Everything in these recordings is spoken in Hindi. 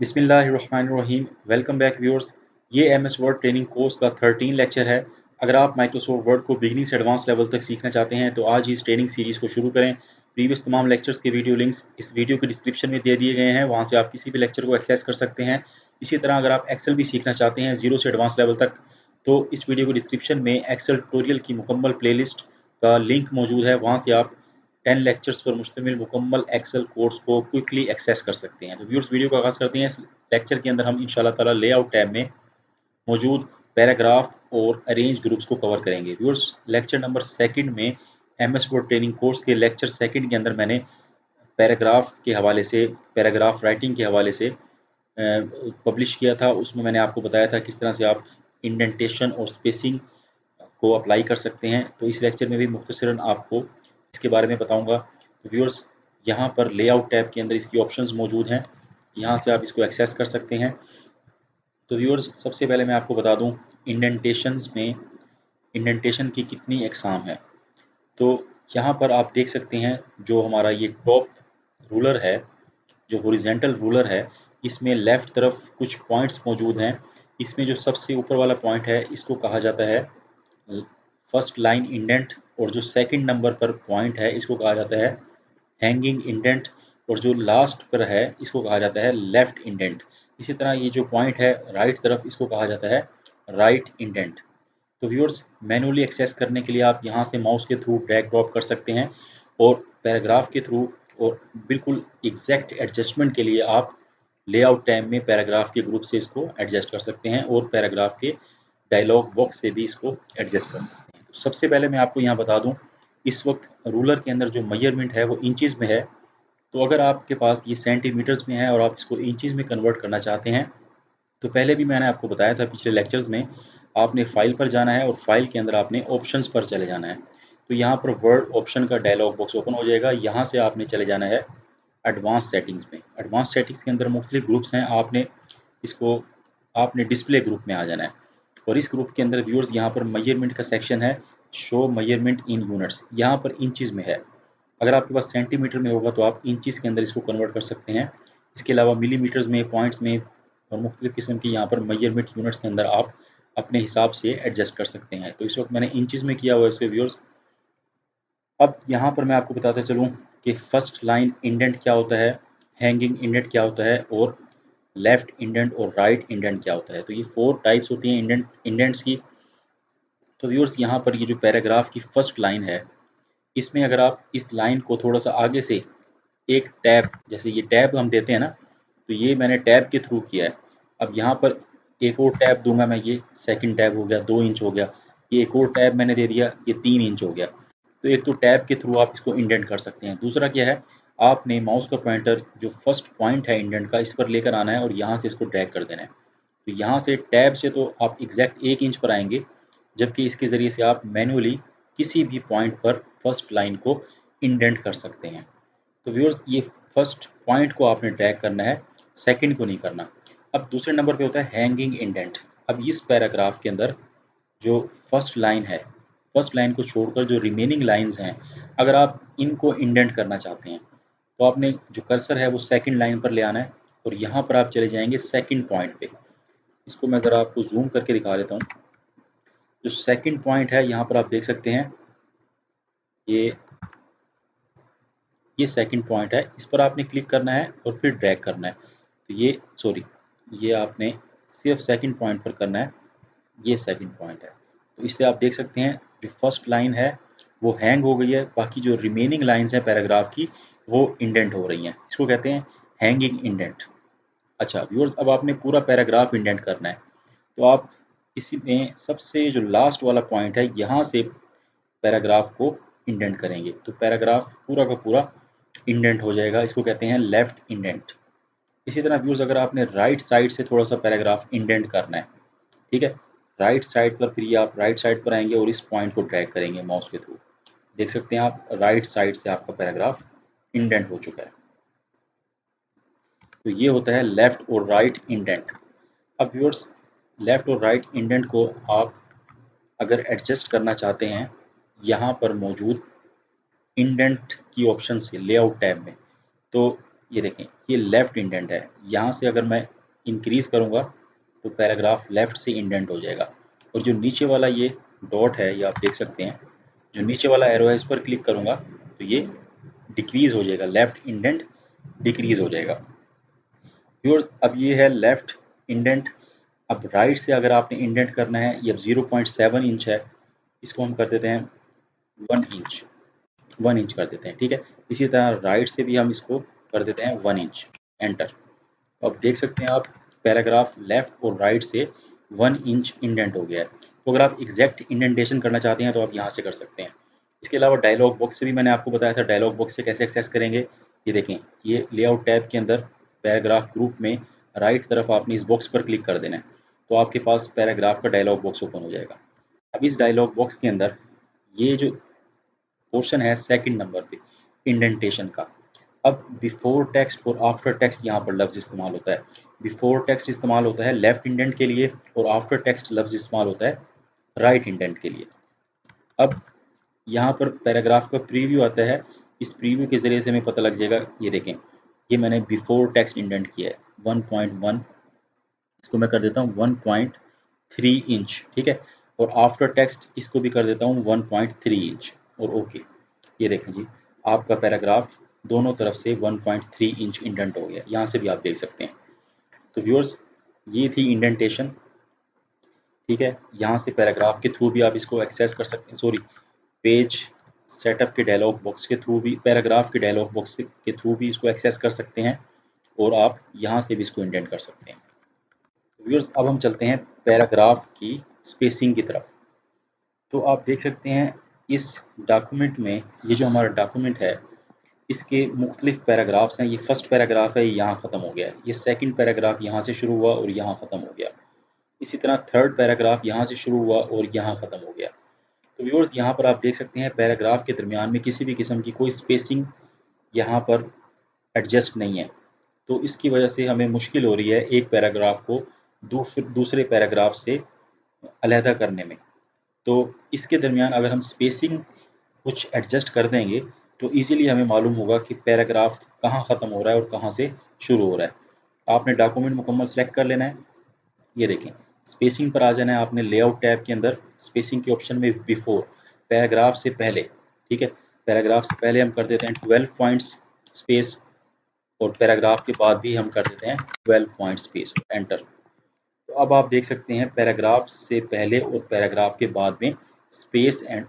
बिस्मिल्लाहिर्रहमानिर्रहीम। Welcome back viewers. ये एमएस वर्ड ट्रेनिंग कोर्स का 13 लेक्चर है। अगर आप माइक्रोसॉफ्ट वर्ड को बिगिनिंग से एडवांस लेवल तक सीखना चाहते हैं तो आज ही इस ट्रेनिंग सीरीज़ को शुरू करें। प्रीवियस तमाम लेक्चर्स के वीडियो लिंक्स इस वीडियो के डिस्क्रिप्शन में दे दिए गए हैं, वहाँ से आप किसी भी लेक्चर को एक्सेस कर सकते हैं। इसी तरह अगर आप एक्सेल भी सीखना चाहते हैं ज़ीरो से एडवांस लेवल तक, तो इस वीडियो के डिस्क्रिप्शन में एक्सेल ट्यूटोरियल की मुकम्मल प्लेलिस्ट का लिंक मौजूद है, वहाँ से आप 10 लेक्चर्स पर मुश्तमिल मुकम्मल एक्सेल कोर्स को क्विकली एक्सेस कर सकते हैं। तो व्यूअर्स, वीडियो का आगाज़ करते हैं। इस लेक्चर के अंदर हम इंशाल्लाह ताला लेआउट टैब में मौजूद पैराग्राफ और अरेंज ग्रुप्स को कवर करेंगे। व्यूअर्स, लेक्चर नंबर सेकंड में एमएस वर्ड ट्रेनिंग कोर्स के लेक्चर सेकंड के अंदर मैंने पैराग्राफ के हवाले से, पैराग्राफ राइटिंग के हवाले से पब्लिश किया था। उसमें मैंने आपको बताया था किस तरह से आप इंडेंटेशन और स्पेसिंग को अप्लाई कर सकते हैं। तो इस लेक्चर में भी मुख्तसरन आपको इसके बारे में बताऊंगा। तो व्यूअर्स, यहाँ पर लेआउट टैब के अंदर इसकी ऑप्शंस मौजूद हैं, यहाँ से आप इसको एक्सेस कर सकते हैं। तो व्यूअर्स, सबसे पहले मैं आपको बता दूं इंडेंटेशंस में इंडेंटेशन की कितनी अक़साम है। तो यहाँ पर आप देख सकते हैं जो हमारा ये टॉप रूलर है, जो हॉरिजॉन्टल रूलर है, इसमें लेफ़्ट तरफ कुछ पॉइंट्स मौजूद हैं। इसमें जो सबसे ऊपर वाला पॉइंट है इसको कहा जाता है फर्स्ट लाइन इंडेंट, और जो सेकंड नंबर पर पॉइंट है इसको कहा जाता है हैंगिंग इंडेंट, और जो लास्ट पर है इसको कहा जाता है लेफ्ट इंडेंट। इसी तरह ये जो पॉइंट है राइट तरफ, इसको कहा जाता है राइट इंडेंट। तो व्यूअर्स, मैनुअली एक्सेस करने के लिए आप यहाँ से माउस के थ्रू ड्रैग ड्रॉप कर सकते हैं, और पैराग्राफ के थ्रू और बिल्कुल एग्जैक्ट एडजस्टमेंट के लिए आप लेआउट टाइम में पैराग्राफ के ग्रुप से इसको एडजस्ट कर सकते हैं, और पैराग्राफ के डायलॉग बॉक्स से भी इसको एडजस्ट कर सकते हैं। तो सबसे पहले मैं आपको यहाँ बता दूँ, इस वक्त रूलर के अंदर जो मेजरमेंट है वो इंचज़ में है। तो अगर आपके पास ये सेंटीमीटर्स में है और आप इसको इंचज़ में कन्वर्ट करना चाहते हैं, तो पहले भी मैंने आपको बताया था पिछले लेक्चर्स में, आपने फाइल पर जाना है और फाइल के अंदर आपने ऑप्शंस पर चले जाना है। तो यहाँ पर वर्ड ऑप्शन का डायलॉग बॉक्स ओपन हो जाएगा। यहाँ से आपने चले जाना है एडवांस सेटिंग्स में। एडवांस सेटिंग्स के अंदर मुख्तलिफ ग्रुप्स हैं, आपने डिस्प्ले ग्रुप में आ जाना है, और इस ग्रुप के अंदर व्यूअर्स यहाँ पर मेजरमेंट का सेक्शन है, शो मेजरमेंट इन यूनिट्स। यहाँ पर इंचज़ में है। अगर आपके पास सेंटीमीटर में होगा तो आप इंचज़ के अंदर इसको कन्वर्ट कर सकते हैं। इसके अलावा मिलीमीटर्स में, पॉइंट्स में और मुख्तलिफ किस्म की यहाँ पर मेजरमेंट यूनिट्स के अंदर आप अपने हिसाब से एडजस्ट कर सकते हैं। तो इस वक्त मैंने इंचज़ में किया हुआ है इसके व्यूअर्स। अब यहाँ पर मैं आपको बताता चलूँ कि फर्स्ट लाइन इंडेंट क्या होता है, हैंगिंग इंडेंट क्या होता है, और लेफ्ट इंडेंट और राइट इंडेंट क्या होता है। तो ये 4 टाइप्स होती हैं इंडेंट्स की। तो व्यूअर्स, यहाँ पर ये जो पैराग्राफ की फर्स्ट लाइन है, इसमें अगर आप इस लाइन को थोड़ा सा आगे से एक टैब, जैसे ये टैब हम देते हैं ना, तो ये मैंने टैब के थ्रू किया है। अब यहाँ पर एक और टैब दूंगा मैं, ये सेकंड टैब हो गया, 2 इंच हो गया। ये एक और टैब मैंने दे दिया, ये 3 इंच हो गया। तो एक तो टैब के थ्रू आप इसको इंडेंट कर सकते हैं। दूसरा क्या है, आपने माउस का पॉइंटर जो फर्स्ट पॉइंट है इंडेंट का, इस पर लेकर आना है और यहाँ से इसको ड्रैग कर देना है। तो यहाँ से टैब से तो आप एग्जैक्ट 1 इंच पर आएंगे, जबकि इसके ज़रिए से आप मैनुअली किसी भी पॉइंट पर फर्स्ट लाइन को इंडेंट कर सकते हैं। तो व्यूअर्स, ये फर्स्ट पॉइंट को आपने ड्रैग करना है, सेकंड को नहीं करना। अब दूसरे नंबर पे होता है हैंगिंग इंडेंट। अब इस पैराग्राफ के अंदर जो फर्स्ट लाइन है, फर्स्ट लाइन को छोड़कर जो रिमेनिंग लाइंस हैं, अगर आप इनको इंडेंट करना चाहते हैं तो आपने जो कर्सर है वो सेकंड लाइन पर ले आना है, और यहाँ पर आप चले जाएंगे सेकंड पॉइंट पे। इसको मैं ज़रा आपको जूम करके दिखा देता हूँ। जो सेकंड पॉइंट है यहाँ पर आप देख सकते हैं, ये ये सेकंड पॉइंट है, इस पर आपने क्लिक करना है और फिर ड्रैग करना है। तो ये आपने सिर्फ सेकंड पॉइंट पर करना है, ये सेकंड पॉइंट है। तो इससे आप देख सकते हैं जो फर्स्ट लाइन है वो हैंग हो गई है, बाकी जो रिमेनिंग लाइंस हैं पैराग्राफ की वो इंडेंट हो रही हैं। इसको कहते हैं हैंगिंग इंडेंट। अच्छा व्यूअर्स, अब आपने पूरा पैराग्राफ इंडेंट करना है, तो आप इसी में सबसे जो लास्ट वाला पॉइंट है यहाँ से पैराग्राफ को इंडेंट करेंगे, तो पैराग्राफ पूरा का पूरा इंडेंट हो जाएगा। इसको कहते हैं लेफ्ट इंडेंट। इसी तरह व्यूअर्स, अगर आपने राइट साइड से थोड़ा सा पैराग्राफ इंडेंट करना है, ठीक है, राइट साइड पर, फिर ये आप राइट साइड पर आएंगे और इस पॉइंट को ड्रैग करेंगे माउस के थ्रू। देख सकते हैं आप, राइट साइड से आपका पैराग्राफ इंडेंट हो चुका है। तो ये होता है लेफ्ट और राइट इंडेंट। अब व्यूअर्स, लेफ्ट और राइट इंडेंट को आप अगर एडजस्ट करना चाहते हैं यहाँ पर मौजूद इंडेंट की ऑप्शन से लेआउट टैब में, तो ये देखें, ये लेफ्ट इंडेंट है। यहाँ से अगर मैं इंक्रीज़ करूँगा तो पैराग्राफ लेफ़्ट से इंडेंट हो जाएगा। और जो नीचे वाला ये डॉट है, ये आप देख सकते हैं, जो नीचे वाला एरो है इस पर क्लिक करूँगा तो ये डिक्रीज़ हो जाएगा, लेफ़्ट इंडेंट डिक्रीज़ हो जाएगा। व्यूअर्स, अब ये है लेफ़्ट इंडेंट। अब राइट से अगर आपने इंडेंट करना है, ये अब 0.7 इंच है, इसको हम कर देते हैं 1 इंच, 1 इंच कर देते हैं, ठीक है। इसी तरह राइट से भी हम इसको कर देते हैं 1 इंच, एंटर। तो अब देख सकते हैं आप, पैराग्राफ लेफ्ट और राइट से 1 इंच इंडेंट हो गया है। तो अगर आप एग्जैक्ट इंडेंटेशन करना चाहते हैं तो आप यहाँ से कर सकते हैं। इसके अलावा डायलॉग बॉक्स से भी मैंने आपको बताया था, डायलॉग बॉक्स से कैसे एक्सेस करेंगे। ये देखें, ये लेआउट टैब के अंदर पैराग्राफ ग्रुप में राइट तरफ आपने इस बॉक्स पर क्लिक कर देना है, तो आपके पास पैराग्राफ का डायलॉग बॉक्स ओपन हो जाएगा। अब इस डायलॉग बॉक्स के अंदर ये जो पोर्शन है सेकंड नंबर पे इंडेंटेशन का, अब बिफोर टेक्स्ट और आफ्टर टेक्स्ट यहाँ पर लफ्ज़ इस्तेमाल होता है। बिफोर टेक्स्ट इस्तेमाल होता है लेफ्ट इंडेंट के लिए और आफ्टर टेक्स्ट लफ्ज़ इस्तेमाल होता है राइट इंडेंट के लिए। अब यहाँ पर पैराग्राफ का प्रीव्यू आता है, इस प्रीव्यू के ज़रिए से हमें पता लग जाएगा। ये देखें, ये मैंने बिफोर टेक्स्ट इंडेंट किया है 1.1, इसको मैं कर देता हूँ 1.3 इंच, ठीक है। और आफ्टर टेक्स्ट इसको भी कर देता हूँ 1.3 इंच और ओके। ये देखें जी, आपका पैराग्राफ दोनों तरफ से 1.3 इंच इंडेंट हो गया, यहाँ से भी आप देख सकते हैं। तो व्यूअर्स, ये थी इंडेंटेशन, ठीक है। यहाँ से पैराग्राफ के थ्रू भी आप इसको एक्सेस कर सकते हैं, सॉरी, पेज सेटअप के डायलॉग बॉक्स के थ्रू भी, पैराग्राफ के डायलॉग बॉक्स के थ्रू भी इसको एक्सेस कर सकते हैं और आप यहाँ से भी इसको इंडेंट कर सकते हैं। व्यूअर्स, अब हम चलते हैं पैराग्राफ की स्पेसिंग की तरफ। तो आप देख सकते हैं इस डॉक्यूमेंट में, ये जो हमारा डॉक्यूमेंट है इसके मुख्तलिफ पैराग्राफ्स हैं। ये फर्स्ट पैराग्राफ है, ये यहाँ ख़त्म हो गया है। ये सेकंड पैराग्राफ यहाँ से शुरू हुआ और यहाँ ख़त्म हो गया। इसी तरह थर्ड पैराग्राफ यहाँ से शुरू हुआ और यहाँ ख़त्म हो गया। तो व्यूअर्स, यहाँ पर आप देख सकते हैं पैराग्राफ के दरमियान में किसी भी किस्म की कोई स्पेसिंग यहाँ पर एडजस्ट नहीं है। तो इसकी वजह से हमें मुश्किल हो रही है एक पैराग्राफ को दूसरे पैराग्राफ से अलहदा करने में। तो इसके दरमियान अगर हम स्पेसिंग कुछ एडजस्ट कर देंगे तो इजीली हमें मालूम होगा कि पैराग्राफ कहाँ ख़त्म हो रहा है और कहाँ से शुरू हो रहा है। आपने डॉक्यूमेंट मुकम्मल सेलेक्ट कर लेना है। ये देखें, स्पेसिंग पर आ जाना है आपने लेआउट टैब के अंदर, स्पेसिंग के ऑप्शन में बिफोर, पैराग्राफ से पहले, ठीक है। पैराग्राफ से पहले हम कर देते हैं 12 पॉइंट्स स्पेस और पैराग्राफ के बाद भी हम कर देते हैं 12 पॉइंट स्पेस, एंटर। तो अब आप देख सकते हैं पैराग्राफ से पहले और पैराग्राफ के बाद में स्पेस एंड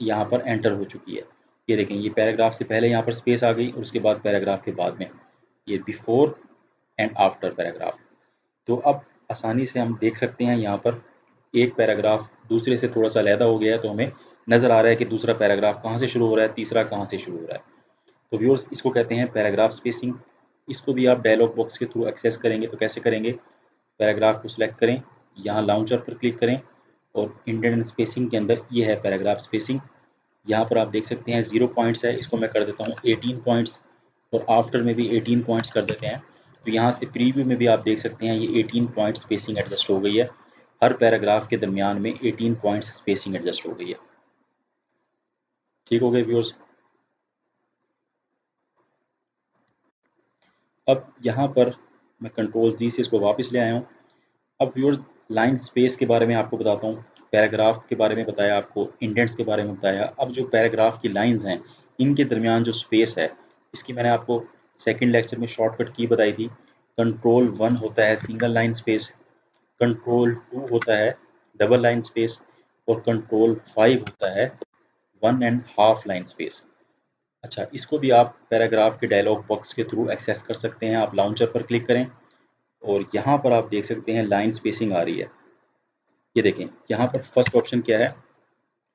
यहाँ पर एंटर हो चुकी है। ये देखें, ये पैराग्राफ से पहले यहाँ पर स्पेस आ गई और उसके बाद पैराग्राफ के बाद में ये बिफोर एंड आफ्टर पैराग्राफ। तो अब आसानी से हम देख सकते हैं यहाँ पर एक पैराग्राफ दूसरे से थोड़ा सा अलहदा हो गया है, तो हमें नज़र आ रहा है कि दूसरा पैराग्राफ कहाँ से शुरू हो रहा है, तीसरा कहाँ से शुरू हो रहा है। तो व्यूअर्स, इसको कहते हैं पैराग्राफ स्पेसिंग। इसको भी आप डायलॉग बॉक्स के थ्रू एक्सेस करेंगे। तो कैसे करेंगे, पैराग्राफ को सिलेक्ट करें, यहाँ लॉन्चर पर क्लिक करें और इंडेंट एंड स्पेसिंग के अंदर ये है पैराग्राफ स्पेसिंग। यहाँ पर आप देख सकते हैं 0 पॉइंट्स है, इसको मैं कर देता हूँ 18 पॉइंट्स और आफ्टर में भी 18 पॉइंट्स कर देते हैं। तो यहाँ से प्रीव्यू में भी आप देख सकते हैं ये 18 पॉइंट स्पेसिंग एडजस्ट हो गई है। हर पैराग्राफ के दरमियान में 18 पॉइंट्स स्पेसिंग एडजस्ट हो गई है। ठीक हो गए व्यूअर्स। अब यहाँ पर मैं कंट्रोल जी से इसको वापस ले आया हूँ। अब व्यूअर्स, लाइन स्पेस के बारे में आपको बताता हूँ। पैराग्राफ के बारे में बताया आपको, इंडेंट्स के बारे में बताया। अब जो पैराग्राफ की लाइंस हैं इनके दरमियान जो स्पेस है, इसकी मैंने आपको सेकंड लेक्चर में शॉर्टकट की बताई थी। कंट्रोल 1 होता है सिंगल लाइन स्पेस, कंट्रोल 2 होता है डबल लाइन स्पेस और कंट्रोल 5 होता है 1.5 लाइन स्पेस। अच्छा, इसको भी आप पैराग्राफ के डायलॉग बॉक्स के थ्रू एक्सेस कर सकते हैं। आप लॉन्चर पर क्लिक करें और यहाँ पर आप देख सकते हैं लाइन स्पेसिंग आ रही है। ये देखें, यहाँ पर फर्स्ट ऑप्शन क्या है,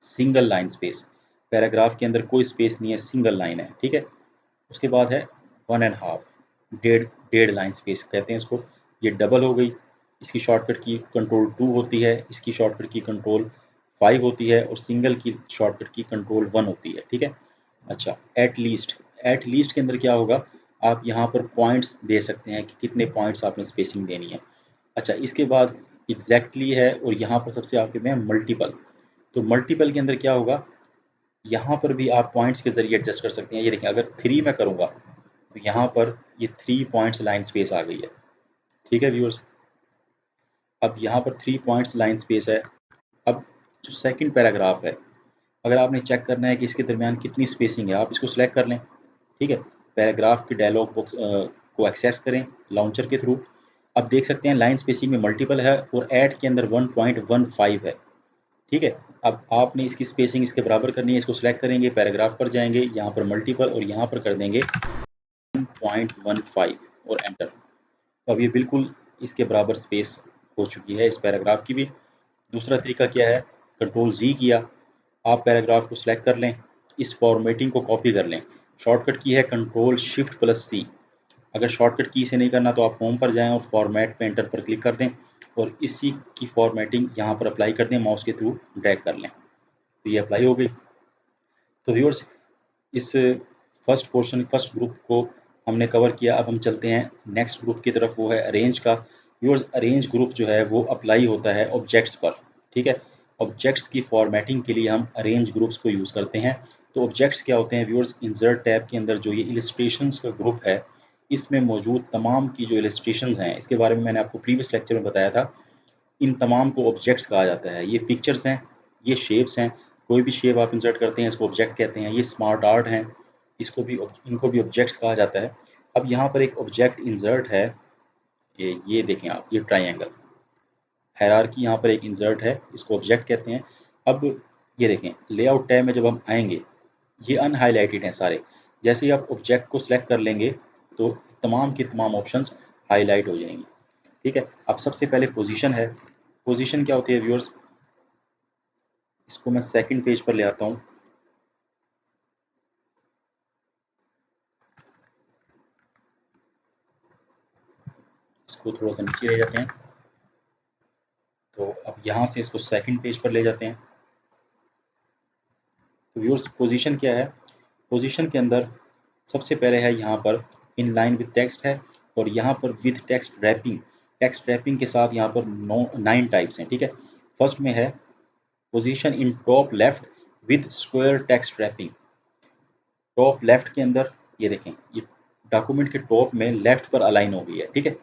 सिंगल लाइन स्पेस। पैराग्राफ के अंदर कोई स्पेस नहीं है, सिंगल लाइन है, ठीक है। उसके बाद है 1.5, डेढ़ डेढ़ लाइन स्पेस कहते हैं इसको। ये डबल हो गई, इसकी शॉर्टकट की कंट्रोल 2 होती है, इसकी शॉर्टकट की कंट्रोल 5 होती है और सिंगल की शॉर्टकट की कंट्रोल 1 होती है, ठीक है। अच्छा, एट लीस्ट के अंदर क्या होगा, आप यहाँ पर पॉइंट्स दे सकते हैं कि कितने पॉइंट्स आपने स्पेसिंग देनी है। अच्छा, इसके बाद एग्जैक्टली है और यहाँ पर सबसे आखिर में मल्टीपल। तो मल्टीपल के अंदर क्या होगा, यहाँ पर भी आप पॉइंट्स के ज़रिए एडजस्ट कर सकते हैं। ये देखें, अगर 3 मैं करूँगा तो यहाँ पर ये 3 पॉइंट्स लाइन स्पेस आ गई है, ठीक है व्यूअर्स, अब यहाँ पर 3 पॉइंट्स लाइन स्पेस है। अब जो सेकंड पैराग्राफ है, अगर आपने चेक करना है कि इसके दरमियान कितनी स्पेसिंग है, आप इसको सिलेक्ट कर लें। ठीक है, पैराग्राफ के डायलॉग बॉक्स को एक्सेस करें लॉन्चर के थ्रू। अब देख सकते हैं लाइन स्पेसिंग में मल्टीपल है और ऐड के अंदर 1.15 है। ठीक है, अब आपने इसकी स्पेसिंग इसके बराबर करनी है, इसको सिलेक्ट करेंगे, पैराग्राफ पर जाएंगे, यहाँ पर मल्टीपल और यहाँ पर कर देंगे 1.15 और एंटर। तो अब ये बिल्कुल इसके बराबर स्पेस हो चुकी है इस पैराग्राफ की भी। दूसरा तरीका क्या है, कंट्रोल जी किया, आप पैराग्राफ को सिलेक्ट कर लें, इस फॉर्मेटिंग को कॉपी कर लें। शॉर्टकट की है कंट्रोल शिफ्ट प्लस सी। अगर शॉर्टकट की से नहीं करना तो आप होम पर जाएं और फॉर्मेट पे एंटर पर क्लिक कर दें और इसी की फॉर्मेटिंग यहाँ पर अप्लाई कर दें, माउस के थ्रू ड्रैग कर लें, तो ये अप्लाई हो गई। तो व्यूअर्स, इस फर्स्ट ग्रुप को हमने कवर किया। अब हम चलते हैं नेक्स्ट ग्रुप की तरफ, वो है अरेंज का। व्यूअर्स, अरेंज ग्रुप जो है वो अप्लाई होता है ऑब्जेक्ट्स पर। ठीक है, ऑब्जेक्ट्स की फॉर्मेटिंग के लिए हम अरेंज ग्रुप्स को यूज़ करते हैं। तो ऑब्जेक्ट्स क्या होते हैं व्यूअर्स, इंसर्ट टैब के अंदर जो ये इलस्ट्रेशंस का ग्रुप है, इसमें मौजूद तमाम की जो इलस्ट्रेशंस हैं, इसके बारे में मैंने आपको प्रीवियस लेक्चर में बताया था। इन तमाम को ऑब्जेक्ट्स कहा जाता है। ये पिक्चर्स हैं, ये शेप्स हैं, कोई भी शेप आप इंसर्ट करते हैं इसको ऑब्जेक्ट कहते हैं। ये स्मार्ट आर्ट हैं, इसको भी इनको भी ऑब्जेक्ट्स कहा जाता है। अब यहाँ पर एक ऑब्जेक्ट इंसर्ट है, ये देखें आप, ये ट्राइंगल हायरार्की यहाँ पर एक इंसर्ट है, इसको ऑब्जेक्ट कहते हैं। अब ये देखें, लेआउट टैब में जब हम आएंगे, ये अनहाइलाइटेड हैं सारे। जैसे ही आप ऑब्जेक्ट को सिलेक्ट कर लेंगे तो तमाम की तमाम ऑप्शंस हाईलाइट हो जाएंगी। ठीक है, अब सबसे पहले पोजीशन है। पोजीशन क्या होती है व्यूअर्स, इसको मैं सेकंड पेज पर ले आता हूँ। इसको थोड़ा सा नीचे ले जाते हैं, तो अब यहाँ से इसको सेकंड पेज पर ले जाते हैं। तो व्यूअर्स, पोजीशन क्या है, पोजीशन के अंदर सबसे पहले है यहाँ पर इन लाइन विद टेक्स्ट है, और यहाँ पर with text wrapping. Text wrapping के साथ यहाँ पर 9 टाइप्स हैं। ठीक है, फर्स्ट में है position in top left with square text wrapping. Top left के अंदर ये देखें, ये डॉक्यूमेंट के टॉप में लेफ्ट पर अलाइन हो गई है। ठीक है,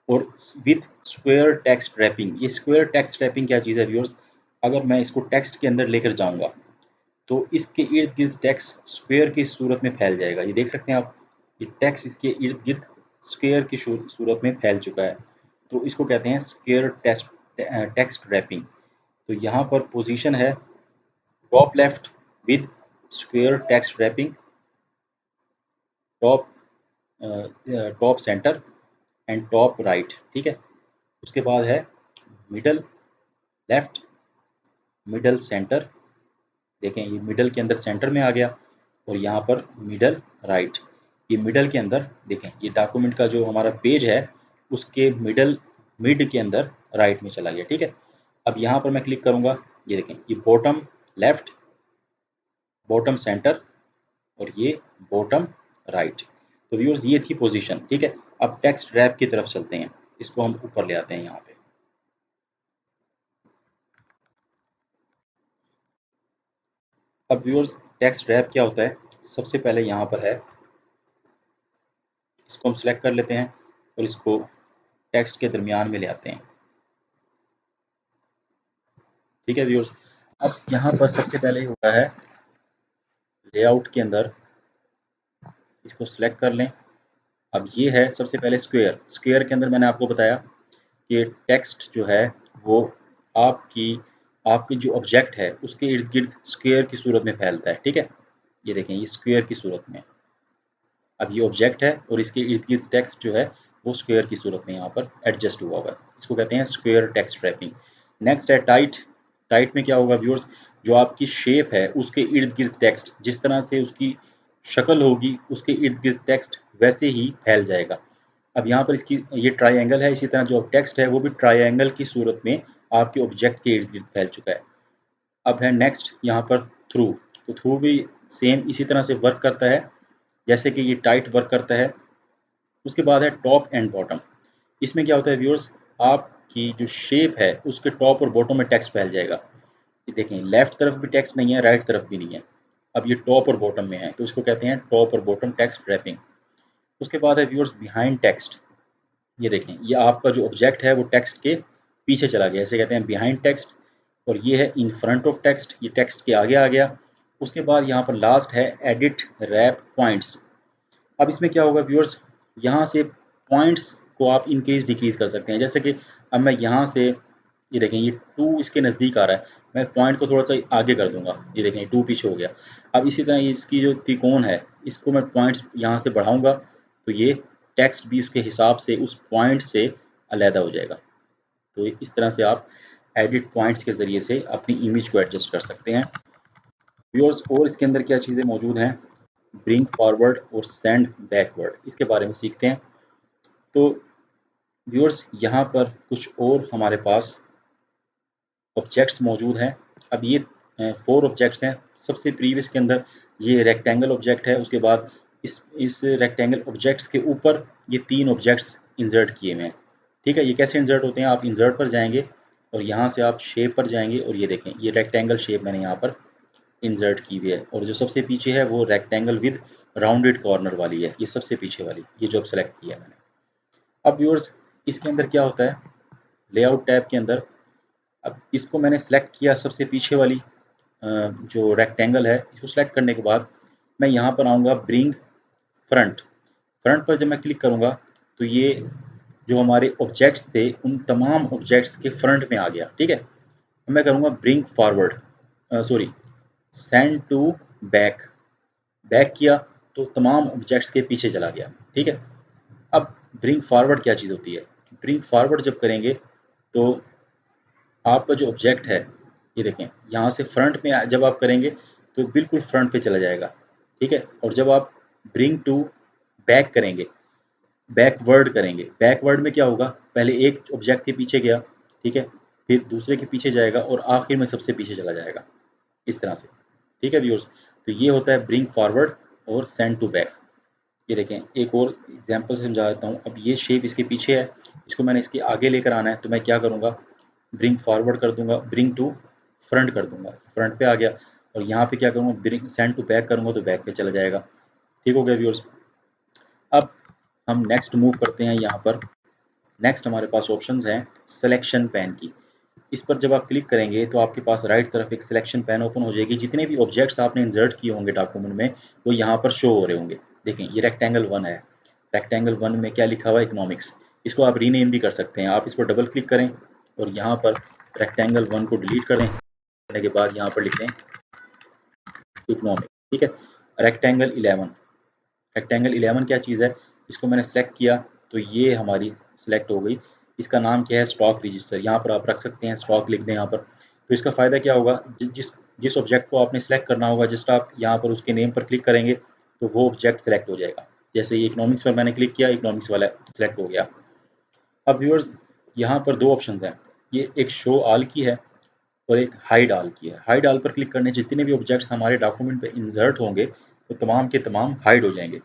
और विथ स्क्वायर टेक्स्ट रैपिंग। ये स्क्वायर टेक्स्ट रैपिंग क्या चीज़ है व्यूअर्स, अगर मैं इसको टेक्स्ट के अंदर लेकर जाऊंगा तो इसके इर्द गिर्द टेक्स्ट स्क्वायर की सूरत में फैल जाएगा। ये देख सकते हैं आप, ये टेक्स्ट इसके इर्द गिर्द स्क्वायर की सूरत में फैल चुका है। तो इसको कहते हैं स्क्वायर टेक्स्ट रैपिंग। तो यहाँ पर पोजीशन है top left with square text wrapping, top top center and top right. ठीक है, उसके बाद है मिडल लेफ्ट, मिडल सेंटर। देखें, ये मिडल के अंदर सेंटर में आ गया, और यहाँ पर मिडल राइट। ये मिडल के अंदर देखें, ये डॉक्यूमेंट का जो हमारा पेज है उसके मिड के अंदर राइट में चला गया। ठीक है, अब यहाँ पर मैं क्लिक करूँगा, ये देखें, ये बॉटम लेफ्ट, बॉटम सेंटर और ये बॉटम राइट। तो व्यूअर्स, ये थी पोजीशन। ठीक है, अब टेक्स्ट रैप की तरफ चलते हैं, इसको हम ऊपर ले आते हैं यहाँ पे। अब व्यूअर्स, टेक्स्ट रैप क्या होता है, सबसे पहले यहाँ पर है, इसको हम सेलेक्ट कर लेते हैं और इसको टेक्स्ट के दरमियान में ले आते हैं। ठीक है व्यूअर्स, अब यहाँ पर सबसे पहले होता है लेआउट के अंदर, इसको सिलेक्ट कर लें। अब ये है सबसे पहले स्क्वायर। स्क्वायर के अंदर मैंने आपको बताया कि टेक्स्ट जो है वो आपकी आपकी जो ऑब्जेक्ट है उसके इर्द गिर्द स्क्वायर की सूरत में फैलता है। ठीक है, ये देखें, ये स्क्वायर की सूरत में। अब ये ऑब्जेक्ट है और इसके इर्द गिर्द टेक्स्ट जो है वो स्क्वायर की सूरत में यहाँ पर एडजस्ट हुआ हुआ है। इसको कहते हैं स्क्वायर टेक्स्ट रैपिंग। नेक्स्ट है टाइट। टाइट में क्या होगा व्यूअर्स, जो आपकी शेप है उसके इर्द गिर्द टेक्स्ट, जिस तरह से उसकी शक्ल होगी उसके इर्द गिर्द टेक्स्ट वैसे ही फैल जाएगा। अब यहाँ पर इसकी ये ट्राइएंगल है, इसी तरह जो टेक्स्ट है वो भी ट्राइएंगल की सूरत में आपके ऑब्जेक्ट के इर्द गिर्द फैल चुका है। अब है नेक्स्ट यहाँ पर थ्रू। तो थ्रू भी सेम इसी तरह से वर्क करता है जैसे कि ये टाइट वर्क करता है। उसके बाद है टॉप एंड बॉटम। इसमें क्या होता है व्यूअर्स, आपकी जो शेप है उसके टॉप और बॉटम में टेक्स्ट फैल जाएगा। ये देखें, लेफ्ट तरफ भी टेक्स्ट नहीं है, राइट तरफ भी नहीं है, अब ये टॉप और बॉटम में है, तो इसको कहते हैं टॉप और बॉटम टेक्स्ट रैपिंग। उसके बाद है व्यूअर्स बिहाइंड टेक्स्ट। ये देखें, ये आपका जो ऑब्जेक्ट है वो टेक्स्ट के पीछे चला गया, ऐसे कहते हैं बिहाइंड टेक्स्ट, और ये है इन फ्रंट ऑफ टेक्स्ट, ये टेक्स्ट के आगे आ गया। उसके बाद यहाँ पर लास्ट है एडिट रैप पॉइंट्स। अब इसमें क्या होगा व्यूअर्स, यहाँ से पॉइंट्स को आप इंक्रीज डिक्रीज कर सकते हैं। जैसे कि अब मैं यहाँ से, ये देखें ये 2 इसके नज़दीक आ रहा है, मैं पॉइंट को थोड़ा सा आगे कर दूंगा, ये देखें 2 पीछे हो गया। अब इसी तरह इसकी जो त्रिकोण है, इसको मैं पॉइंट्स यहाँ से बढ़ाऊंगा तो ये टेक्स्ट भी उसके हिसाब से उस पॉइंट से अलहदा हो जाएगा। तो इस तरह से आप एडिट पॉइंट्स के ज़रिए से अपनी इमेज को एडजस्ट कर सकते हैं व्यूअर्स। और इसके अंदर क्या चीज़ें मौजूद हैं, ब्रिंग फॉरवर्ड और सेंड बैकवर्ड, इसके बारे में सीखते हैं। तो व्यूअर्स यहाँ पर कुछ और हमारे पास ऑब्जेक्ट्स मौजूद हैं। अब ये 4 ऑब्जेक्ट्स हैं। सबसे प्रीवियस के अंदर ये रेक्टेंगल ऑब्जेक्ट है, उसके बाद इस रेक्टेंगल ऑब्जेक्ट्स के ऊपर ये 3 ऑब्जेक्ट्स इंसर्ट किए हुए हैं। ठीक है, ये कैसे इंसर्ट होते हैं, आप इंसर्ट पर जाएंगे और यहाँ से आप शेप पर जाएंगे और ये देखें ये रेक्टेंगल शेप मैंने यहाँ पर इंसर्ट की हुई है, और जो सबसे पीछे है वो रेक्टेंगल विद राउंडेड कॉर्नर वाली है, ये सबसे पीछे वाली, ये जो अब सेलेक्ट किया है मैंने। अब व्यूअर्स इसके अंदर क्या होता है, लेआउट टैब के अंदर, अब इसको मैंने सेलेक्ट किया सबसे पीछे वाली जो रेक्टेंगल है, इसको सेलेक्ट करने के बाद मैं यहाँ पर आऊँगा ब्रिंग फ्रंट। फ्रंट पर जब मैं क्लिक करूँगा तो ये जो हमारे ऑब्जेक्ट्स थे उन तमाम ऑब्जेक्ट्स के फ्रंट में आ गया। ठीक है, अब मैं करूँगा bring forward, sorry send to back, back किया तो तमाम ऑब्जेक्ट्स के पीछे चला गया। ठीक है, अब ब्रिंग फॉरवर्ड क्या चीज़ होती है, ब्रिंग फॉरवर्ड जब करेंगे तो आपका जो ऑब्जेक्ट है, ये देखें यहाँ से फ्रंट में जब आप करेंगे तो बिल्कुल फ्रंट पे चला जाएगा। ठीक है, और जब आप ब्रिंग टू बैक करेंगे, बैकवर्ड करेंगे, बैकवर्ड में क्या होगा, पहले एक ऑब्जेक्ट के पीछे गया, ठीक है, फिर दूसरे के पीछे जाएगा और आखिर में सबसे पीछे चला जाएगा, इस तरह से। ठीक है व्यूअर्स, तो ये होता है ब्रिंग फॉरवर्ड और सेंड टू बैक। ये देखें एक और एग्जांपल से समझा देता हूँ। अब ये शेप इसके पीछे है, इसको मैंने इसके आगे लेकर आना है, तो मैं क्या करूँगा, ब्रिंग फॉरवर्ड कर दूंगा, ब्रिंग टू फ्रंट कर दूंगा, फ्रंट पे आ गया, और यहाँ पे क्या करूँगा, ब्रिंग सेंड टू बैक करूँगा तो बैक पे चला जाएगा। ठीक हो गया व्यूअर्स। अब हम नेक्स्ट मूव करते हैं यहाँ पर। नेक्स्ट हमारे पास ऑप्शंस हैं सिलेक्शन पैन की। इस पर जब आप क्लिक करेंगे तो आपके पास राइट तरफ एक सिलेक्शन पैन ओपन हो जाएगी। जितने भी ऑब्जेक्ट्स आपने इंसर्ट किए होंगे डॉक्यूमेंट में वो यहाँ पर शो हो रहे होंगे। देखें ये रेक्टेंगल 1 है, रेक्टेंगल 1 में क्या लिखा हुआ है, इकोनॉमिक्स। इसको आप रीनेम भी कर सकते हैं। आप इस पर डबल क्लिक करें और यहाँ पर रेक्टेंगल 1 को डिलीट कर दें, करने के बाद यहाँ पर लिख दें इकोनॉमिक। ठीक है, रेक्टेंगल 11, रेक्टेंगल 11 क्या चीज़ है, इसको मैंने सेलेक्ट किया तो ये हमारी सेलेक्ट हो गई। इसका नाम क्या है, स्टॉक रजिस्टर, यहाँ पर आप रख सकते हैं, स्टॉक लिख दें यहाँ पर। तो इसका फ़ायदा क्या होगा, जिस जिस ऑब्जेक्ट को आपने सेलेक्ट करना होगा, जस्ट आप यहाँ पर उसके नेम पर क्लिक करेंगे तो वो ऑब्जेक्ट सेलेक्ट हो जाएगा। जैसे ये इकोनॉमिक्स पर मैंने क्लिक किया, इकोनॉमिक्स वाला सेलेक्ट हो गया। अब व्यूअर्स यहाँ पर 2 ऑप्शंस हैं, ये एक शो ऑल की है और एक हाइड ऑल की है। हाइड ऑल पर क्लिक करने जितने भी ऑब्जेक्ट्स हमारे डॉक्यूमेंट पे इंसर्ट होंगे वो तमाम के तमाम हाइड हो जाएंगे।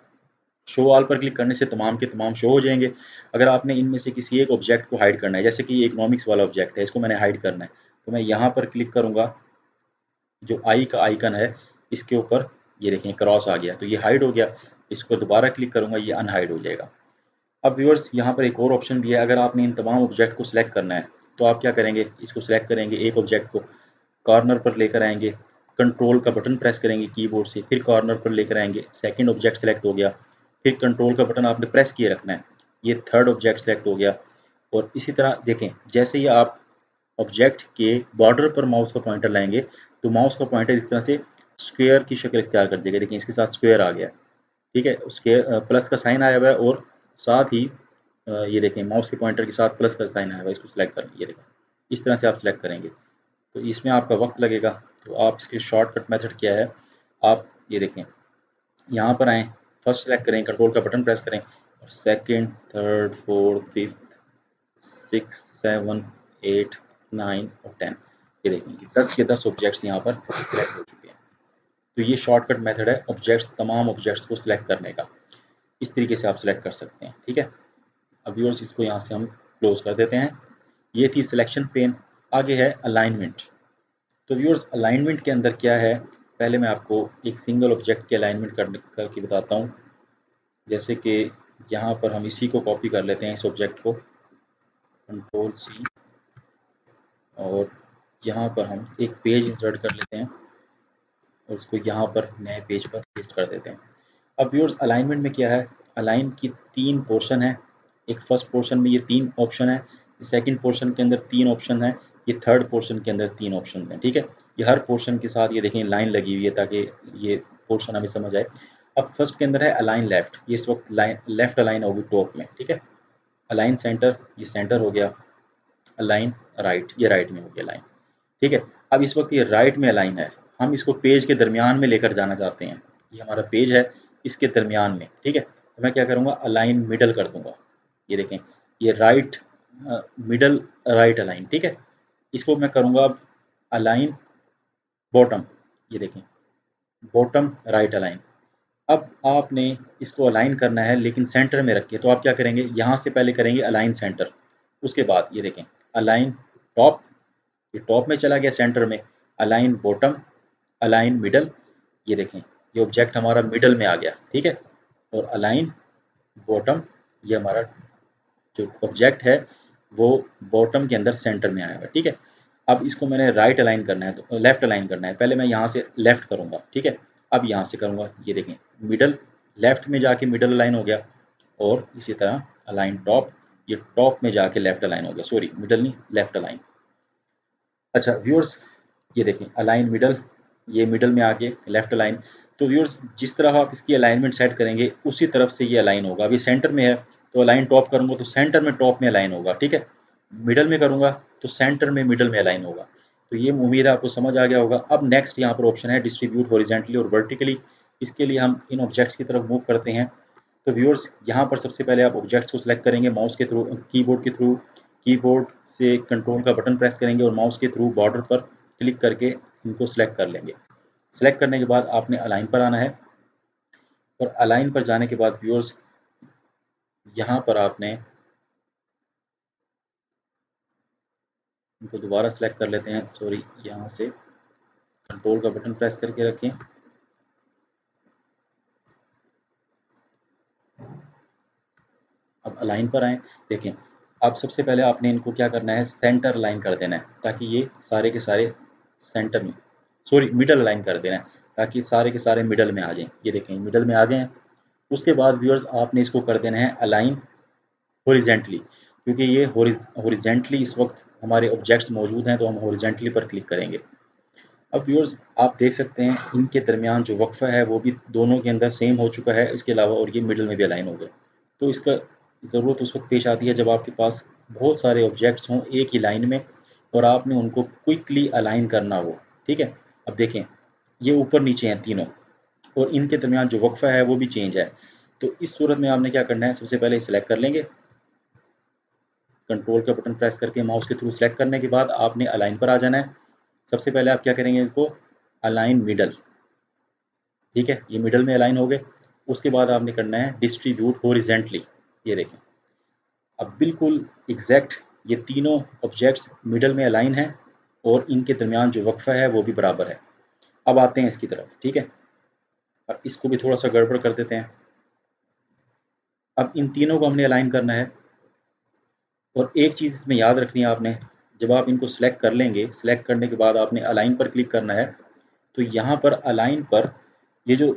शो ऑल पर क्लिक करने से तमाम के तमाम शो हो जाएंगे। अगर आपने इनमें से किसी एक ऑब्जेक्ट को हाइड करना है, जैसे कि ये इकोनॉमिक्स वाला ऑब्जेक्ट है, इसको मैंने हाइड करना है, तो मैं यहाँ पर क्लिक करूँगा, जो आई का आइकन है इसके ऊपर, ये देखें क्रॉस आ गया तो ये हाइड हो गया। इसको दोबारा क्लिक करूँगा, ये अनहाइड हो जाएगा। अब व्यूअर्स यहाँ पर एक और ऑप्शन भी है, अगर आपने इन तमाम ऑब्जेक्ट को सिलेक्ट करना है तो आप क्या करेंगे, इसको सिलेक्ट करेंगे, एक ऑब्जेक्ट को कॉर्नर पर लेकर आएंगे, कंट्रोल का बटन प्रेस करेंगे कीबोर्ड से, फिर कॉर्नर पर लेकर आएंगे, सेकंड ऑब्जेक्ट सेलेक्ट हो गया, फिर कंट्रोल का बटन आपने प्रेस किए रखना है, ये थर्ड ऑब्जेक्ट सेलेक्ट हो गया। और इसी तरह देखें जैसे ही आप ऑब्जेक्ट के बॉर्डर पर माउस का पॉइंटर लाएंगे तो माउस का पॉइंटर इस तरह से स्क्वायर की शक्ल इख्तियार कर देगा। देखिए इसके साथ स्क्वायर आ गया। ठीक है, उसके प्लस का साइन आया हुआ है और साथ ही ये देखें माउस के पॉइंटर के साथ प्लस का साइन आया हुआ है, इसको सिलेक्ट करें, ये देखें इस तरह से आप सिलेक्ट करेंगे तो इसमें आपका वक्त लगेगा। तो आप इसके शॉर्टकट मेथड क्या है, आप ये देखें यहाँ पर आएँ, फर्स्ट सेलेक्ट करें, कंट्रोल का बटन प्रेस करें और सेकंड, थर्ड, फोर्थ, फिफ्थ, 6, 7, 8, 9 और 10, ये देखें 10 के 10 ऑब्जेक्ट्स यहाँ पर सिलेक्ट हो चुके हैं। तो ये शॉर्टकट मेथड है ऑब्जेक्ट्स, तमाम ऑब्जेक्ट्स को सिलेक्ट करने का। इस तरीके से आप सिलेक्ट कर सकते हैं। ठीक है, अब व्यूअर्स इसको यहाँ से हम क्लोज कर देते हैं। ये थी सिलेक्शन पेन। आगे है अलाइनमेंट। तो व्यूअर्स अलाइनमेंट के अंदर क्या है, पहले मैं आपको एक सिंगल ऑब्जेक्ट की अलाइनमेंट करके बताता हूँ। जैसे कि यहाँ पर हम इसी को कॉपी कर लेते हैं, इस ऑब्जेक्ट को, कंट्रोल सी, और यहाँ पर हम एक पेज इंसर्ट कर लेते हैं और उसको यहाँ पर नए पेज पर पेस्ट कर देते हैं। अब व्यूअर्स अलाइनमेंट में क्या है, अलाइन की 3 पोर्शन है। एक फर्स्ट पोर्शन में ये 3 ऑप्शन है, सेकंड पोर्शन के अंदर 3 ऑप्शन है, ये थर्ड पोर्शन के अंदर 3 ऑप्शन है। ठीक है, ये हर पोर्शन के साथ ये देखें लाइन लगी हुई है ताकि ये पोर्शन हमें समझ आए। अब फर्स्ट के अंदर है अलाइन लेफ्ट, ये इस वक्त लाइन लेफ्ट अलाइन होगी टॉप में। ठीक है, अलाइन सेंटर, ये सेंटर हो गया। अलाइन राइट, ये राइट में हो गया लाइन। ठीक है, अब इस वक्त ये राइट में अलाइन है, हम इसको पेज के दरमियान में लेकर जाना चाहते हैं। ये हमारा पेज है, इसके दरमियान में। ठीक है, तो मैं क्या करूँगा, अलाइन मिडल कर दूंगा। ये देखें, ये राइट मिडल राइट अलाइन। ठीक है, इसको मैं करूँगा अब अलाइन बॉटम। ये देखें, बॉटम राइट अलाइन। अब आपने इसको अलाइन करना है लेकिन सेंटर में रखिए, तो आप क्या करेंगे, यहाँ से पहले करेंगे अलाइन सेंटर, उसके बाद ये देखें अलाइन टॉप, ये टॉप में चला गया सेंटर में, अलाइन बॉटम, अलाइन मिडल। ये देखें, ये ऑब्जेक्ट हमारा मिडल में आ गया। ठीक है, और अलाइन बॉटम, ये हमारा जो ऑब्जेक्ट है वो बॉटम के अंदर सेंटर में आएगा। ठीक है, अब इसको मैंने राइट अलाइन करना है, तो लेफ्ट अलाइन करना है। पहले मैं यहाँ से लेफ्ट करूँगा। ठीक है, अब यहाँ से करूँगा, ये देखें मिडल, लेफ्ट में जाके मिडल अलाइन हो गया, और इसी तरह अलाइन टॉप, ये टॉप में जाके लेफ्ट अलाइन हो गया, सॉरी मिडल नहीं लेफ्ट अलाइन। अच्छा व्यूअर्स, ये देखें अलाइन मिडल, ये मिडल में आके लेफ्ट अलाइन। तो व्यूअर्स जिस तरह आप इसकी अलाइनमेंट सेट करेंगे उसी तरफ से ये अलाइन होगा। अभी सेंटर में है तो अलाइन टॉप करूँगा तो सेंटर में टॉप में अलाइन होगा। ठीक है, मिडल में करूँगा तो सेंटर में मिडल में अलाइन होगा। तो ये उम्मीद है आपको समझ आ गया होगा। अब नेक्स्ट यहाँ पर ऑप्शन है डिस्ट्रीब्यूट हॉरिजॉन्टली और वर्टिकली। इसके लिए हम इन ऑब्जेक्ट्स की तरफ मूव करते हैं। तो व्यूअर्स यहाँ पर सबसे पहले आप ऑब्जेक्ट्स को सिलेक्ट करेंगे माउस के थ्रू, कीबोर्ड के थ्रू, कीबोर्ड से कंट्रोल का बटन प्रेस करेंगे और माउस के थ्रू बॉर्डर पर क्लिक करके इनको सिलेक्ट कर लेंगे। सिलेक्ट करने के बाद आपने अलाइन पर आना है, और अलाइन पर जाने के बाद व्यूअर्स यहाँ पर आपने इनको दोबारा सिलेक्ट कर लेते हैं, सॉरी यहाँ से कंट्रोल का बटन प्रेस करके रखें। अब अलाइन पर आएँ, देखें अब सबसे पहले आपने इनको क्या करना है, सेंटर अलाइन कर देना है ताकि ये सारे के सारे सेंटर में, सॉरी मिडल अलाइन कर देना है ताकि सारे के सारे मिडल में आ जाएँ। ये देखें मिडल में आ गए हैं। उसके बाद व्यूअर्स आपने इसको कर देना है अलाइन हॉरिजेंटली, क्योंकि ये हॉरिजेंटली इस वक्त हमारे ऑब्जेक्ट्स मौजूद हैं तो हम हॉरिजेंटली पर क्लिक करेंगे। अब व्यूअर्स आप देख सकते हैं इनके दरमियान जो वक्फा है वो भी दोनों के अंदर सेम हो चुका है, इसके अलावा और ये मिडल में भी अलाइन हो गए। तो इसका ज़रूरत उस वक्त पेश आती है जब आपके पास बहुत सारे ऑब्जेक्ट्स हों एक ही लाइन में और आपने उनको क्विकली अलाइन करना हो। ठीक है, अब देखें ये ऊपर नीचे हैं तीनों और इनके दरमियान जो वक्फा है वो भी चेंज है। तो इस सूरत में आपने क्या करना है, सबसे पहले सिलेक्ट कर लेंगे, कंट्रोल का बटन प्रेस करके माउस के थ्रू सेलेक्ट करने के बाद आपने अलाइन पर आ जाना है। सबसे पहले आप क्या करेंगे, इनको अलाइन मिडल। ठीक है, ये मिडल में अलाइन हो गए। उसके बाद आपने करना है डिस्ट्रीब्यूट हॉरिजेंटली। ये देखें अब बिल्कुल एग्जैक्ट ये तीनों ऑब्जेक्ट्स मिडल में अलाइन हैं और इनके दरमियान जो वक्फा है वो भी बराबर है। अब आते हैं इसकी तरफ। ठीक है, अब इसको भी थोड़ा सा गड़बड़ कर देते हैं। अब इन तीनों को हमने अलाइन करना है और एक चीज़ इसमें याद रखनी है आपने, जब आप इनको सिलेक्ट कर लेंगे, सिलेक्ट करने के बाद आपने अलाइन पर क्लिक करना है। तो यहाँ पर अलाइन पर ये जो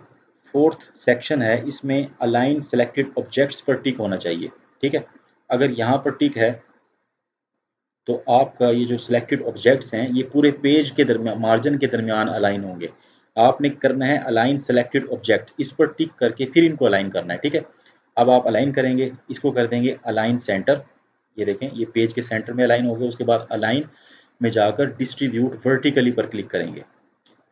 फोर्थ सेक्शन है इसमें अलाइन सेलेक्टेड ऑब्जेक्ट्स पर टिक होना चाहिए। ठीक है, अगर यहाँ पर टिक है तो आपका ये जो सिलेक्टेड ऑब्जेक्ट्स हैं ये पूरे पेज के दरमियान मार्जिन के दरमियान अलाइन होंगे। आपने करना है अलाइन सेलेक्टेड ऑब्जेक्ट, इस पर टिक करके फिर इनको अलाइन करना है। ठीक है, अब आप अलाइन करेंगे, इसको कर देंगे अलाइन सेंटर। ये देखें ये पेज के सेंटर में अलाइन हो गया। उसके बाद अलाइन में जाकर डिस्ट्रीब्यूट वर्टिकली पर क्लिक करेंगे।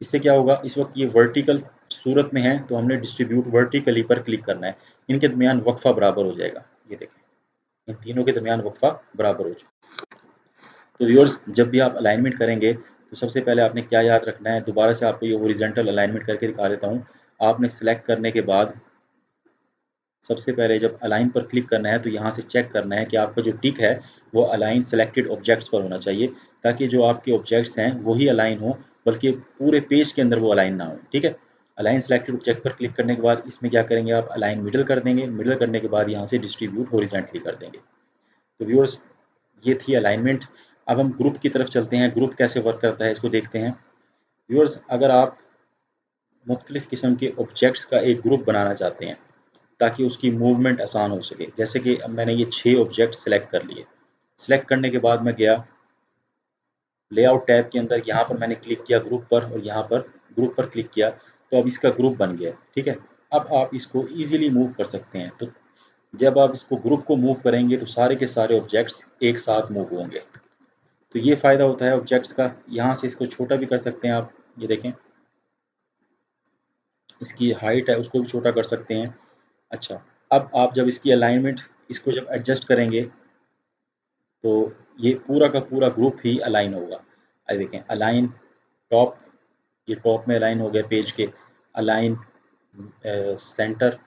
इससे क्या होगा, इस वक्त ये वर्टिकल सूरत में है तो हमने डिस्ट्रीब्यूट वर्टिकली पर क्लिक करना है, इनके दरमियान वक्फा बराबर हो जाएगा। ये देखें इन तीनों के दरमियान वक्फा बराबर हो जाएगा। तो व्यूअर्स जब भी आप अलाइनमेंट करेंगे तो सबसे पहले आपने क्या याद रखना है, दोबारा से आपको ये हॉरिजॉन्टल अलाइनमेंट करके दिखा देता हूँ। आपने सेलेक्ट करने के बाद सबसे पहले जब अलाइन पर क्लिक करना है तो यहाँ से चेक करना है कि आपका जो टिक है वो अलाइन सेलेक्टेड ऑब्जेक्ट्स पर होना चाहिए, ताकि जो आपके ऑब्जेक्ट्स हैं वही अलाइन हो, बल्कि पूरे पेज के अंदर वो अलाइन ना हो। ठीक है, अलाइन सेलेक्टेड ऑब्जेक्ट पर क्लिक करने के बाद इसमें क्या करेंगे आप, अलाइन मिडल कर देंगे। मिडल करने के बाद यहाँ से डिस्ट्रीब्यूट हॉरिजॉन्टली कर देंगे। तो व्यूअर्स ये थी अलाइनमेंट। अब हम ग्रुप की तरफ चलते हैं, ग्रुप कैसे वर्क करता है इसको देखते हैं। व्यूअर्स अगर आप मुख्तलिफ़ किस्म के ऑब्जेक्ट्स का एक ग्रुप बनाना चाहते हैं ताकि उसकी मूवमेंट आसान हो सके, जैसे कि अब मैंने ये 6 ऑब्जेक्ट सेलेक्ट कर लिए। सेलेक्ट करने के बाद मैं गया लेआउट टैब के अंदर, यहाँ पर मैंने क्लिक किया ग्रुप पर और यहाँ पर ग्रुप पर क्लिक किया, तो अब इसका ग्रुप बन गया। ठीक है, अब आप इसको ईजिली मूव कर सकते हैं। तो जब आप इसको ग्रुप को मूव करेंगे तो सारे के सारे ऑब्जेक्ट्स एक साथ मूव होंगे। तो ये फ़ायदा होता है ऑब्जेक्ट्स का। यहाँ से इसको छोटा भी कर सकते हैं आप, ये देखें इसकी हाइट है उसको भी छोटा कर सकते हैं। अच्छा, अब आप जब इसकी अलाइनमेंट इसको जब एडजस्ट करेंगे तो ये पूरा का पूरा ग्रुप ही अलाइन होगा। अब देखें अलाइन टॉप, ये टॉप में अलाइन हो गया पेज के। अलाइन सेंटर,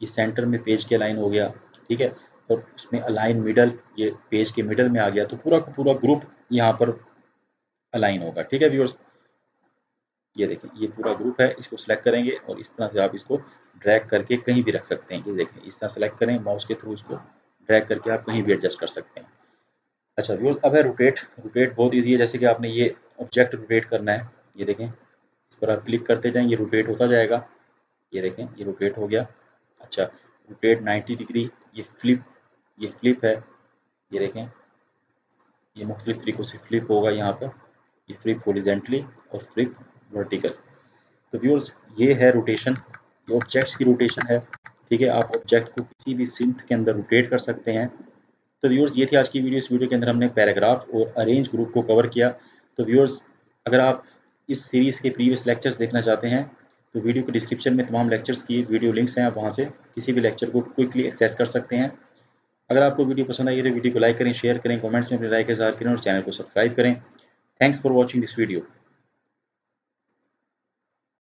ये सेंटर में पेज के अलाइन हो गया। ठीक है, और उसमें अलाइन मिडल, ये पेज के मिडल में आ गया। तो पूरा का पूरा ग्रुप यहाँ पर अलाइन होगा। ठीक है व्यूअर्स, ये देखें ये पूरा ग्रुप है, इसको सिलेक्ट करेंगे और इस तरह से आप इसको ड्रैग करके कहीं भी रख सकते हैं। ये देखें इस तरह सेलेक्ट करें माउस के थ्रू, इसको ड्रैग करके आप कहीं भी एडजस्ट कर सकते हैं। अच्छा व्यूअर्स अब है रोटेट। रोटेट बहुत ईजी है, जैसे कि आपने ये ऑब्जेक्ट रोटेट करना है, ये देखें इस पर आप क्लिक करते जाएं, ये रोटेट होता जाएगा। ये देखें ये रोटेट हो गया। अच्छा, रोटेट 90 डिग्री, ये फ्लिप है। ये देखें ये मुख्तलिफ तरीक़ों से फ्लिप होगा यहाँ पर, ये फ्लिप हॉरिजॉन्टली और फ्लिप वर्टिकल। तो व्यूअर्स ये है रोटेशन, ये ऑब्जेक्ट्स की रोटेशन है। ठीक है, आप ऑब्जेक्ट को किसी भी सिंथ के अंदर रोटेट कर सकते हैं। तो व्यूअर्स ये थी आज की वीडियो। इस वीडियो के अंदर हमने पैराग्राफ और अरेंज ग्रुप को कवर किया। तो व्यूअर्स अगर आप इस सीरीज़ के प्रीवियस लेक्चर्स देखना चाहते हैं तो वीडियो के डिस्क्रिप्शन में तमाम लेक्चर्स की वीडियो लिंक्स हैं, आप वहाँ से किसी भी लेक्चर को क्विकली एक्सेस कर सकते हैं। अगर आपको वीडियो पसंद आई है तो वीडियो को लाइक करें, शेयर करें, कमेंट्स में अपनी राय का इज़हार करें और चैनल को सब्सक्राइब करें। Thanks for watching this video.